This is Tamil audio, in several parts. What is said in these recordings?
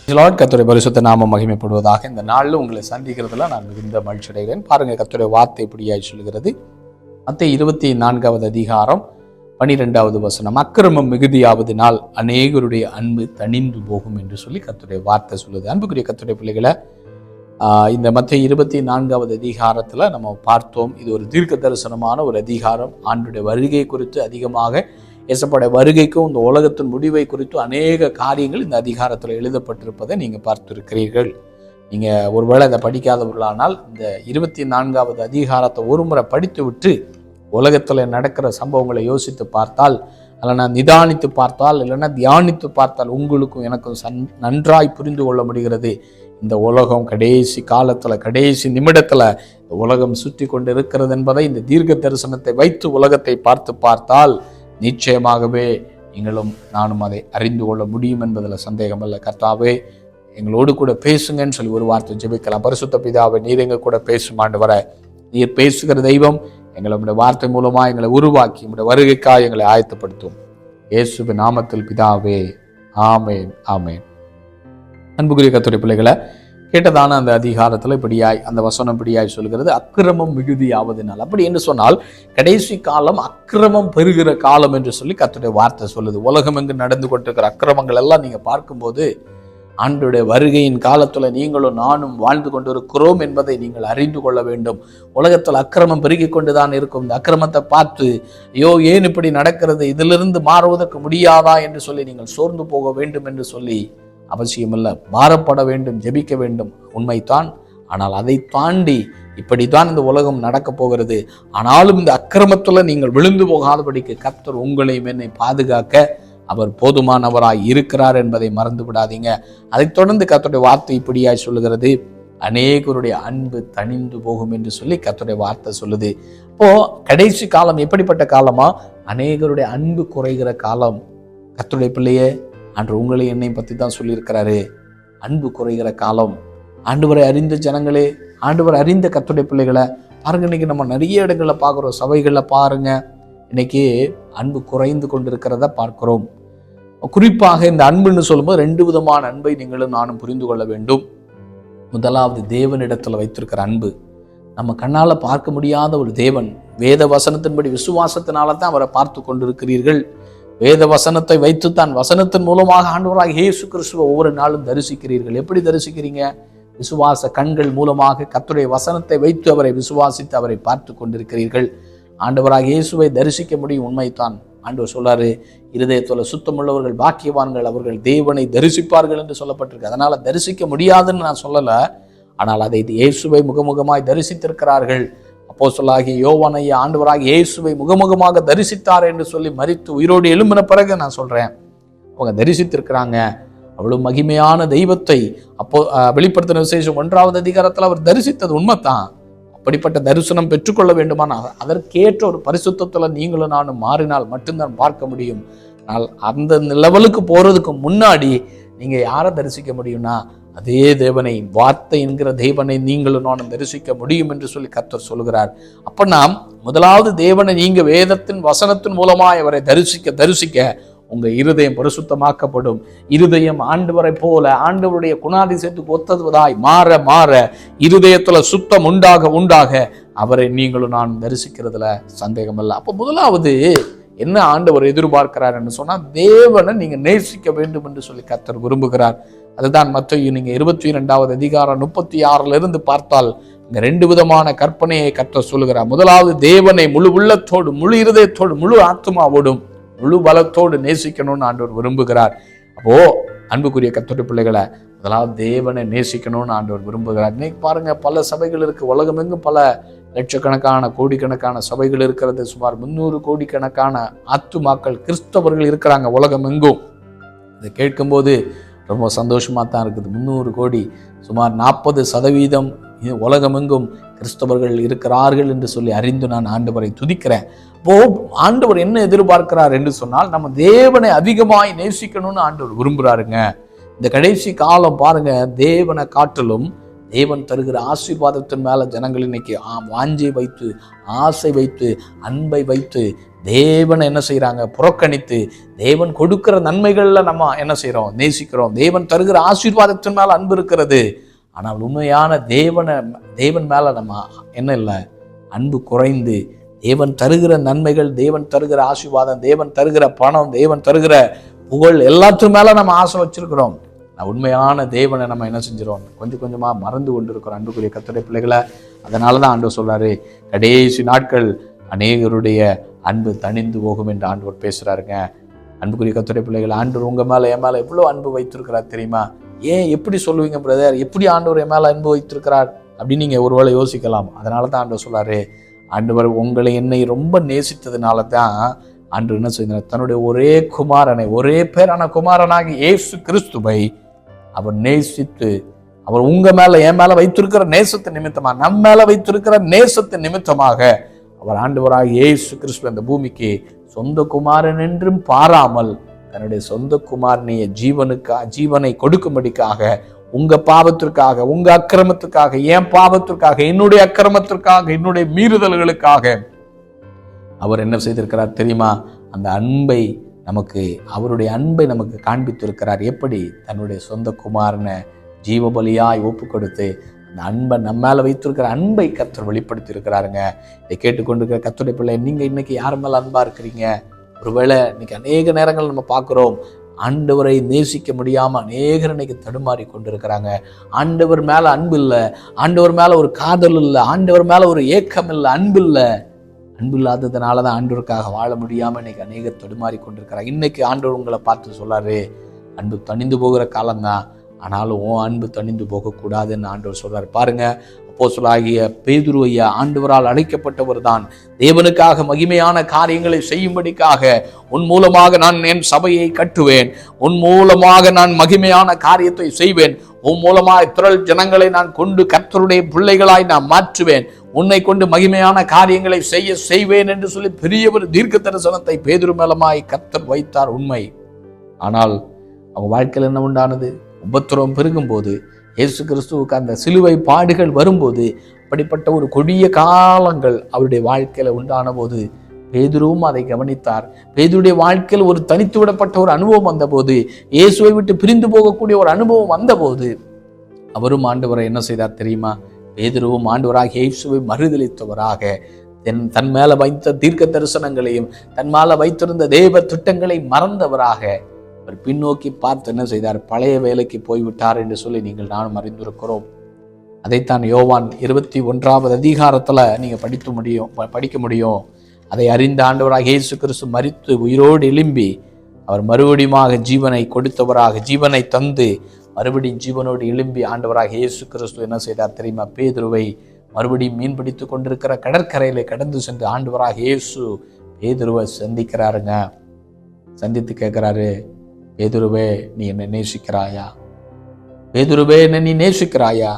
கர்த்தருடைய பரிசுத்த நாமம் மகிமைப்படுவதாக. இந்த நாளில் உங்களை சந்திக்கிறதுல நான் மிகுந்த மகிழ்ச்சி அடைகிறேன். பாருங்க, கர்த்தருடைய வார்த்தை இப்படியாய் சொல்கிறது. மத்தேயு 24வது அதிகாரம் 12வது வசனம், அக்கிரமம் மிகுதியாவதினால் அநேகருடைய அன்பு தணிந்து போகும் என்று சொல்லி கர்த்தருடைய வார்த்தை சொல்லுது. அன்புக்குரிய கர்த்தருடைய பிள்ளைகளை, இந்த மத்தேயு 24வது அதிகாரத்தில் நம்ம பார்த்தோம். இது ஒரு தீர்க்க தரிசனமான ஒரு அதிகாரம். ஆண்டுடைய வருகை குறித்து அதிகமாக, இயேசுவுடைய வருகைக்கும் இந்த உலகத்தின் முடிவை குறித்து அநேக காரியங்கள் இந்த அதிகாரத்தில் எழுதப்பட்டிருப்பதை நீங்கள் பார்த்திருக்கிறீர்கள். நீங்கள் ஒருவேளை அதை படிக்காதவர்களானால் இந்த 24வது அதிகாரத்தை ஒரு முறை படித்து விட்டு உலகத்தில் நடக்கிற சம்பவங்களை யோசித்து பார்த்தால், இல்லைன்னா நிதானித்து பார்த்தால், இல்லைன்னா தியானித்து பார்த்தால் உங்களுக்கும் எனக்கும் நன்றாய் புரிந்து கொள்ள முடிகிறது. இந்த உலகம் கடைசி காலத்தில், கடைசி நிமிடத்தில் இந்த உலகம் சுற்றி கொண்டு இருக்கிறது என்பதை இந்த தீர்க்க தரிசனத்தை வைத்து உலகத்தை பார்த்தால் நிச்சயமாகவே நீங்களும் நானும் அதை அறிந்து கொள்ள முடியும் என்பதில் சந்தேகமல்ல. கர்த்தாவே, எங்களோடு கூட பேசுங்கன்னு சொல்லி ஒரு வார்த்தை ஜெபிக்கலாம். பரிசுத்த பிதாவே, நீர் எங்க கூட பேசும் ஆண்டவரே. நீர் பேசுகிற தெய்வம். எங்களை வார்த்தை மூலமாக எங்களை உருவாக்கி உங்களுடைய வருகைக்காக எங்களை ஆயத்தப்படுத்தும். இயேசுவின் நாமத்தில் பிதாவே, ஆமேன், ஆமேன். அன்புக்குரிய கர்த்தருடைய பிள்ளைகளை, கேட்டதான அந்த அதிகாரத்தில் இப்படியாய், அந்த வசனம் இப்படியாய் சொல்கிறது, அக்கிரமம் மிகுதியாவதினால். அப்படி என்று சொன்னால் கடைசி காலம் அக்கிரமம் பெறுகிற காலம் என்று சொல்லி கர்த்தருடைய வார்த்தை சொல்லுது. உலகம் எங்கு நடந்து கொண்டிருக்கிற அக்கிரமங்கள் எல்லாம் நீங்கள் பார்க்கும்போது ஆண்டுடைய வருகையின் காலத்தில் நீங்களும் நானும் வாழ்ந்து கொண்டிருக்கிறோம் என்பதை நீங்கள் அறிந்து கொள்ள வேண்டும். உலகத்தில் அக்கிரமம் பெருகி கொண்டுதான் இருக்கும். இந்த அக்கிரமத்தை பார்த்து, ஐயோ ஏன் இப்படி நடக்கிறது, இதிலிருந்து மாறுவதற்கு முடியாதா என்று சொல்லி நீங்கள் சோர்ந்து போக வேண்டும் என்று சொல்லி அவசியமல்ல. பாரப்பட வேண்டும், ஜெபிக்க வேண்டும், உண்மைத்தான். ஆனால் அதை தாண்டி இப்படித்தான் இந்த உலகம் நடக்கப் போகிறது. ஆனாலும் இந்த அக்கிரமத்தில் நீங்கள் விழுந்து போகாதபடிக்கு கர்த்தர் உங்களையும் என்னை பாதுகாக்க அவர் போதுமானவராய் இருக்கிறார் என்பதை மறந்து விடாதீங்க. அதைத் தொடர்ந்து கர்த்தருடைய வார்த்தை இப்படியாய் சொல்லுகிறது, அநேகருடைய அன்பு தணிந்து போகும் என்று சொல்லி கர்த்தருடைய வார்த்தை சொல்லுது. இப்போ கடைசி காலம் எப்படிப்பட்ட காலமா? அநேகருடைய அன்பு குறைகிற காலம். கர்த்தருடைய பிள்ளையே, அன்று உங்களை என்னை பற்றி தான் சொல்லியிருக்கிறாரு. அன்பு குறைகிற காலம். ஆண்டவரை அறிந்த ஜனங்களே, ஆண்டவரை அறிந்த கர்த்தருடைய பிள்ளைகளை பாருங்க. இன்னைக்கு நம்ம நிறைய இடங்களில் பார்க்குறோம். சபைகளில் பாருங்க, இன்னைக்கு அன்பு குறைந்து கொண்டிருக்கிறத பார்க்கிறோம். குறிப்பாக இந்த அன்புன்னு சொல்லும்போது 2 விதமான அன்பை நீங்களும் நானும் புரிந்து கொள்ள வேண்டும். முதலாவது, தேவனிடத்தில் வைத்திருக்கிற அன்பு. நம்ம கண்ணால் பார்க்க முடியாத ஒரு தேவன். வேத வசனத்தின்படி விசுவாசத்தினால தான் அவரை பார்த்து கொண்டிருக்கிறீர்கள். வேத வசனத்தை வைத்துத்தான், வசனத்தின் மூலமாக ஆண்டவராக இயேசு கிறிஸ்துவை ஒவ்வொரு நாளும் தரிசிக்கிறீர்கள். எப்படி தரிசிக்கிறீங்க? விசுவாச கண்கள் மூலமாக கர்த்தருடைய வசனத்தை வைத்து அவரை விசுவாசித்து அவரை பார்த்து கொண்டிருக்கிறீர்கள். ஆண்டவராக இயேசுவை தரிசிக்க முடியும், உண்மைத்தான். ஆண்டவர் சொல்றாரு, இருதயத்துல சுத்தமுள்ளவர்கள் பாக்கியவான்கள், அவர்கள் தேவனை தரிசிப்பார்கள் என்று சொல்லப்பட்டிருக்கு. அதனால தரிசிக்க முடியாதுன்னு நான் சொல்லல. ஆனால் அதை இயேசுவை முகமுகமாய் தரிசித்திருக்கிறார்கள். அப்போஸ்தலனாகிய யோவானைய ஆண்டவராகிய இயேசுவை முகமுகமாக தரிசித்தார் என்று சொல்லி மரித்து உயிரோடு எழும்பின பிறகு நான் சொல்றேன், அவங்க தரிசித்திருக்கிறாங்க. அவ்வளவு மகிமையான தெய்வத்தை வெளிப்படுத்தின விசேஷம் 1வது அதிகாரத்தில் அவர் தரிசித்தது உண்மைத்தான். அப்படிப்பட்ட தரிசனம் பெற்றுக்கொள்ள வேண்டுமானால் அதற்கேற்ற ஒரு பரிசுத்தத்தில் நீங்களும் நானும் மாறினால் மட்டும்தான் பார்க்க முடியும். ஆனால் அந்த லெவலுக்கு போறதுக்கு முன்னாடி நீங்க யாரை தரிசிக்க முடியும்னா, அதே தேவனை, வார்த்தை என்கிற தேவனை நீங்களும் நானும் தரிசிக்க முடியும் என்று சொல்லி கர்த்தர் சொல்கிறார். அப்ப நாம் முதலாவது தேவனை நீங்க வேதத்தின் வசனத்தின் மூலமாய் அவரை தரிசிக்க உங்க இருதயம் பரிசுத்தமாக்கப்படும். இருதயம் ஆண்டவரை போல, ஆண்டவருடைய குணாதிசயத்துக்கு ஒத்ததுவதாய் மாற இருதயத்துல சுத்தம் உண்டாக அவரை நீங்களும் நான் தரிசிக்கிறதுல சந்தேகம் இல்லை. அப்போ முதலாவது என்ன ஆண்டவர் எதிர்பார்க்கிறார் என்று சொன்னா, தேவனை நீங்க நேசிக்க வேண்டும் என்று சொல்லி கர்த்தர் விரும்புகிறார். அதுதான் மத்தேயு நீங்க 22வது அதிகாரம் 36 பார்த்தால் இங்க 2 விதமான கற்பனையை கர்த்தர் சொல்லுகிறார். முதலாவது, தேவனை முழு உள்ளத்தோடு, முழு இருதயத்தோடு, முழு ஆத்மாவோடும், முழு பலத்தோடு நேசிக்கணும்னு ஆண்டவர் விரும்புகிறார். அப்போ அன்புக்குரிய கர்த்தருடைய பிள்ளைகளை, முதலாவது தேவனை நேசிக்கணும்னு ஆண்டவர் விரும்புகிறார். இன்னைக்கு பாருங்க, பல சபைகள் இருக்கு. உலகமெங்கும் பல லட்சக்கணக்கான கோடிக்கணக்கான சபைகள் இருக்கிறது. சுமார் 300 கோடிக்கணக்கான ஆத்துமாக்கள், கிறிஸ்தவர்கள் இருக்கிறாங்க உலகம் எங்கும். இதை கேட்கும்போது ரொம்ப சந்தோஷமா தான் இருக்குது. 300 கோடி, சுமார் 40% உலகமெங்கும் கிறிஸ்தவர்கள் இருக்கிறார்கள் என்று சொல்லி அறிந்து நான் ஆண்டவரை துதிக்கிறேன். அப்போ ஆண்டவர் என்ன எதிர்பார்க்கிறார் என்று சொன்னால், நம்ம தேவனை அதிகமாய் நேசிக்கணும்னு ஆண்டவர் விரும்புகிறாருங்க. இந்த கடைசி காலம் பாருங்க, தேவனை காட்டிலும் தேவன் தருகிற ஆசீர்வாதத்தின் மேலே ஜனங்கள் இன்னைக்கு வாஞ்சை வைத்து, ஆசை வைத்து, அன்பை வைத்து தேவனை என்ன செய்கிறாங்க? புறக்கணித்து, தேவன் கொடுக்கிற நன்மைகளில் நம்ம என்ன செய்கிறோம்? நேசிக்கிறோம். தேவன் தருகிற ஆசீர்வாதத்தின் மேலே அன்பு இருக்கிறது. ஆனால் உண்மையான தேவன் மேலே நம்ம என்ன இல்லை? அன்பு குறைந்து, தேவன் தருகிற நன்மைகள், தேவன் தருகிற ஆசீர்வாதம், தேவன் தருகிற பணம், தேவன் தருகிற புகழ் எல்லாத்து மேலே நம்ம ஆசை வச்சிருக்கிறோம். உண்மையான தேவனை நம்ம என்ன செஞ்சிடும்? கொஞ்சம் கொஞ்சமாக மறந்து கொண்டு இருக்கிறோம் அன்புக்குரிய கர்த்தருடைய பிள்ளைகளை. அதனால தான் ஆண்டவர் சொல்றாரு, கடைசி நாட்கள் அநேகருடைய அன்பு தணிந்து போகும் என்று ஆண்டவர் பேசுறாருங்க. அன்புக்குரிய கர்த்தருடைய பிள்ளைகளை, ஆண்டவர் உங்க மேல என் மேல எவ்வளவு அன்பு வைத்திருக்கிறார் தெரியுமா? ஏன் எப்படி சொல்லுவீங்க பிரதர்? எப்படி ஆண்டவர் என் மேல அன்பு வைத்திருக்கிறார் அப்படின்னு நீங்க ஒருவேளை யோசிக்கலாம். அதனால தான் ஆண்டவர் சொல்றாரு, ஆண்டவர் உங்களை என்னை ரொம்ப நேசித்ததுனால தான் ஆண்டவர் என்ன செய்தார்? தன்னுடைய ஒரே குமாரனை, ஒரே பேரான குமாரனாகி இயேசு கிறிஸ்துவை அவர் நேசித்து, அவர் உங்க மேல என் மேல வைத்திருக்கிற நேசத்தின் நிமித்தமாக, நம்ம மேல வைத்திருக்கிற நேசத்தின் நிமித்தமாக அவர் ஆண்டவராக இயேசு கிறிஸ்து அந்த பூமிக்கு சொந்த குமாரன் என்றும் பாராமல் தன்னுடைய சொந்த குமாரனைய ஜீவனை கொடுக்கும்படிக்காக, உங்க பாவத்திற்காக, உங்க அக்கிரமத்துக்காக, என் பாவத்திற்காக, என்னுடைய அக்கிரமத்திற்காக, என்னுடைய மீறுதல்களுக்காக அவர் என்ன செய்திருக்கிறார் தெரியுமா? அந்த அன்பை நமக்கு, அவருடைய அன்பை நமக்கு காண்பித்திருக்கிறார். எப்படி? தன்னுடைய சொந்த குமாரனை ஜீவபலியாய் ஒப்பு கொடுத்து அந்த அன்பை நம்ம மேல வைத்திருக்கிற அன்பை கர்த்தர் வெளிப்படுத்தி இருக்கிறாருங்க. இதை கேட்டுக்கொண்டிருக்கிற கர்த்தருடைய பிள்ளை, நீங்க இன்னைக்கு யார் மேல அன்பா இருக்கிறீங்க? ஒருவேளை இன்னைக்கு அநேக நேரங்கள் நம்ம பார்க்கிறோம், ஆண்டவரை நேசிக்க முடியாம அநேகர் இன்னைக்கு தடுமாறி கொண்டிருக்கிறாங்க. ஆண்டவர் மேல அன்பு இல்லை, ஆண்டவர் மேல ஒரு காதல் இல்லை, ஆண்டவர் மேல ஒரு ஏக்கம் இல்லை, அன்பு இல்லை. அன்பு இல்லாததுனால தான் ஆண்டவருக்காக வாழ முடியாம இன்னைக்கு அநேகர் தடுமாறி கொண்டிருக்கிறாங்க. இன்னைக்கு ஆண்டவர் உங்களை பார்த்து சொல்லாரு, அன்பு தணிந்து போகிற காலம்தான், ஆனாலும் உன் அன்பு தணிந்து போகக்கூடாதுன்னு ஆண்டவர் சொல்றாரு. பாருங்க, அப்போஸ்தலனாகிய பேதுரு ஐயா ஆண்டவரால் அழைக்கப்பட்டவர் தான். தேவனுக்காக மகிமையான காரியங்களை செய்யும்படிக்காக, உன் மூலமாக நான் என் சபையை கட்டுவேன், உன் மூலமாக நான் மகிமையான காரியத்தை செய்வேன், உன் மூலமாக திரள் ஜனங்களை நான் கொண்டு கர்த்தருடைய பிள்ளைகளாய் நான் மாற்றுவேன், உன்னை கொண்டு மகிமையான காரியங்களை செய்வேன் என்று சொல்லி பெரிய ஒரு தீர்க்க தரிசனத்தை பேதுரு மேலமாய் கர்த்தர் வைத்தார். உண்மை. ஆனால் அவங்க வாழ்க்கையில் என்ன உண்டானது? உபத்திரவம் பெருகும் போது, இயேசு கிறிஸ்துவுக்கு அந்த சிலுவை பாடுகள் வரும்போது, அப்படிப்பட்ட ஒரு கொடிய காலங்கள் அவருடைய வாழ்க்கையில உண்டான போது பேதுருவும் அதை கவனித்தார். பேதுருடைய வாழ்க்கையில் ஒரு தனித்து விடப்பட்ட ஒரு அனுபவம் வந்த போது, இயேசுவை விட்டு பிரிந்து போகக்கூடிய ஒரு அனுபவம் வந்த போது, அவரும் ஆண்டவரை என்ன செய்தார் தெரியுமா? பேதுருவும் ஆண்டவராக இயேசுவை மறுதலித்தவராக, தன் மேல வைத்த தீர்க்க தரிசனங்களையும் தன் மேல வைத்திருந்த தேவ திட்டங்களை மறந்தவராக அவர் பின்னோக்கி பார்த்து என்ன செய்தார்? பழைய வேலைக்கு போய்விட்டார் என்று சொல்லி நீங்கள் நானும் அறிந்திருக்கிறோம். அதைத்தான் யோவான் 21வது அதிகாரத்துல நீங்க படிக்க முடியும். அதை அறிந்த ஆண்டவராக இயேசு கிறிஸ்து மரித்து உயிரோடு எழும்பி அவர் மறுபடியும் ஜீவனை கொடுத்தவராக, ஜீவனை தந்து மறுபடியும் ஜீவனோடு எழும்பி ஆண்டவராக இயேசு கிறிஸ்து என்ன செய்தார் தெரியுமா? பேதுருவை மறுபடியும் மீன் பிடித்து கொண்டிருக்கிற கடற்கரையில கடந்து சென்று ஆண்டவராக இயேசு பேதுருவை சந்திக்கிறாருங்க. சந்தித்து கேட்கிறாரு, பேதுருவே நீ என்னை நேசிக்கிறாயா? பேதுருவே என்னை நீ நேசிக்கிறாயா?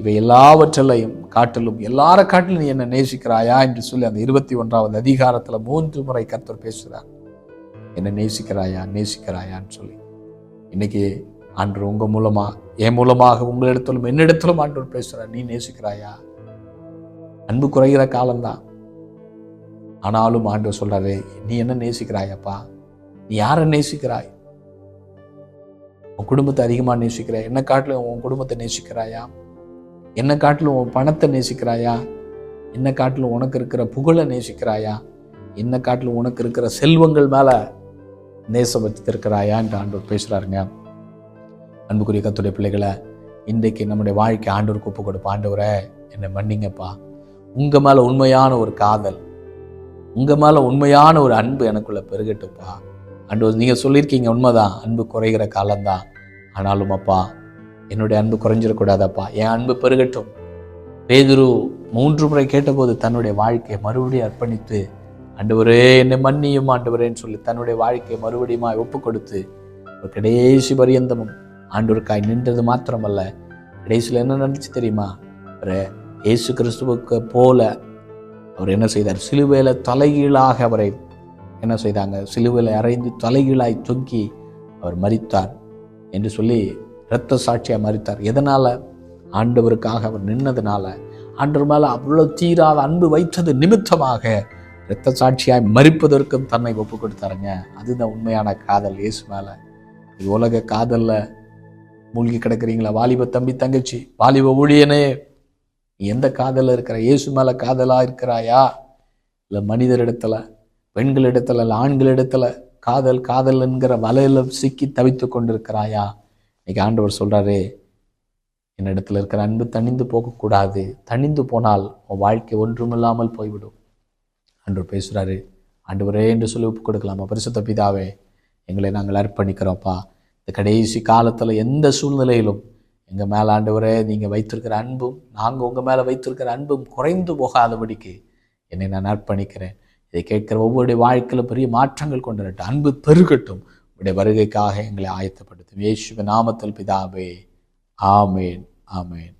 இவை எல்லாவற்றையும் காட்டிலும், எல்லார காட்டிலும் நீ என்ன நேசிக்கிறாயா என்று சொல்லி அந்த 21வது அதிகாரத்துல 3 முறை கர்த்தர் பேசுகிறார். என்ன நேசிக்கிறாயா, நேசிக்கிறாயான்னு சொல்லி. இன்னைக்கு ஆண்டவர் உங்க மூலமா, என் மூலமாக உங்களிடத்திலும் என்னிடத்திலும் ஆண்டவர் பேசுறார். நீ நேசிக்கிறாயா? அன்பு குறைகிற காலம்தான், ஆனாலும் ஆண்டவர் சொல்றாரு, நீ என்ன நேசிக்கிறாயப்பா? நீ யாரை நேசிக்கிறாய்? உன் குடும்பத்தை அதிகமா நேசிக்கிறாய்? என்ன காட்டிலும் உன் குடும்பத்தை நேசிக்கிறாயா? என்ன காட்டிலும் உன் பணத்தை நேசிக்கிறாயா? என்ன காட்டிலும் உனக்கு இருக்கிற புகழை நேசிக்கிறாயா? என்ன காட்டிலும் உனக்கு இருக்கிற செல்வங்கள் மேல நேசம் வச்சிருக்கிறாயா என்று ஆண்டவர் பேசுறாருங்க. அன்புக்குரிய கர்த்தருடைய பிள்ளைகளை, இன்றைக்கு நம்முடைய வாழ்க்கை ஆண்டவருக்கு ஒப்பு கொடுப்போம். ஆண்டவரே என்னை மன்னிங்கப்பா, உங்க மேல உண்மையான ஒரு காதல், உங்க மேல உண்மையான ஒரு அன்பு எனக்குள்ள பெருகட்டுப்பா. ஆண்டவர் நீங்க சொல்லியிருக்கீங்க, உண்மைதான், அன்பு குறைகிற காலம்தான், ஆனாலும் அப்பா என்னுடைய அன்பு குறைஞ்சிடக்கூடாதப்பா, என் அன்பு பெருகட்டும். பேதுரு 3 முறை கேட்டபோது தன்னுடைய வாழ்க்கையை மறுபடியும் அர்ப்பணித்து, ஆண்டவரே என்னை மன்னியும் ஆண்டவரேன்னு சொல்லி தன்னுடைய வாழ்க்கையை மறுபடியும் ஒப்பு கொடுத்து ஒரு கடைசி பரியந்தமும் ஆண்டவருக்காய் நின்றது மாத்திரமல்ல, கடைசியில் என்ன நடந்துச்சு தெரியுமா? இயேசு கிறிஸ்துவுக்கு போல அவர் என்ன செய்தார்? சிலுவையில தலைகீழாக அவரை என்ன செய்தாங்க? சிலுவையில அறைந்து தலைகீழாய் தொங்கி அவர் மரித்தார் என்று சொல்லி இரத்த சாட்சியாக மரித்தார். எதனால? ஆண்டவருக்காக அவர் நின்னதுனால, ஆண்டவர் மேலே அவ்வளோ தீராத அன்பு வைத்தது நிமித்தமாக இரத்த சாட்சியாய் மரிப்பதற்கும் தன்னை ஒப்பு கொடுத்தாருங்க. அதுதான் உண்மையான காதல் இயேசு மேலே. இது உலக காதலில் மூழ்கி கிடக்கிறீங்களா? வாலிப தம்பி தங்கச்சி, வாலிப ஊழியனே, நீ எந்த காதலில் இருக்கிற? இயேசு மேலே காதலாக இருக்கிறாயா? இல்லை மனிதரிடத்துல, பெண்களிடத்துல, இல்லை ஆண்களிடத்துல காதல் என்கிற வலையில சிக்கி தவித்து கொண்டிருக்கிறாயா? இன்னைக்கு ஆண்டவர் சொல்றாரு, என்னிடத்துல இருக்கிற அன்பு தணிந்து போகக்கூடாது. தணிந்து போனால் உன் வாழ்க்கை ஒன்றுமில்லாமல் போய்விடும். ஆண்டவர் பேசுறாரு. ஆண்டவரே என்று சொல்லி ஒப்பு கொடுக்கலாமா? பரிசுத்த பிதாவே, எங்களை நாங்கள் அர்ப்பணிக்கிறோம்ப்பா. இந்த கடைசி காலத்தில் எந்த சூழ்நிலையிலும் எங்கள் மேலே ஆண்டவரே நீங்கள் வைத்திருக்கிற அன்பும், நாங்கள் உங்கள் மேலே வைத்திருக்கிற அன்பும் குறைந்து போகாதபடிக்கு என்னை நான் அர்ப்பணிக்கிறேன். இதை கேட்கிற ஒவ்வொருடைய வாழ்க்கையில் பெரிய மாற்றங்கள் கொண்டு வரட்டும். அன்பு பெருகட்டும். உடைய வருகைக்காக எங்களை ஆயத்தப்படுத்தும். இயேசுவின் நாமத்தில் பிதாவே, ஆமேன், ஆமேன்.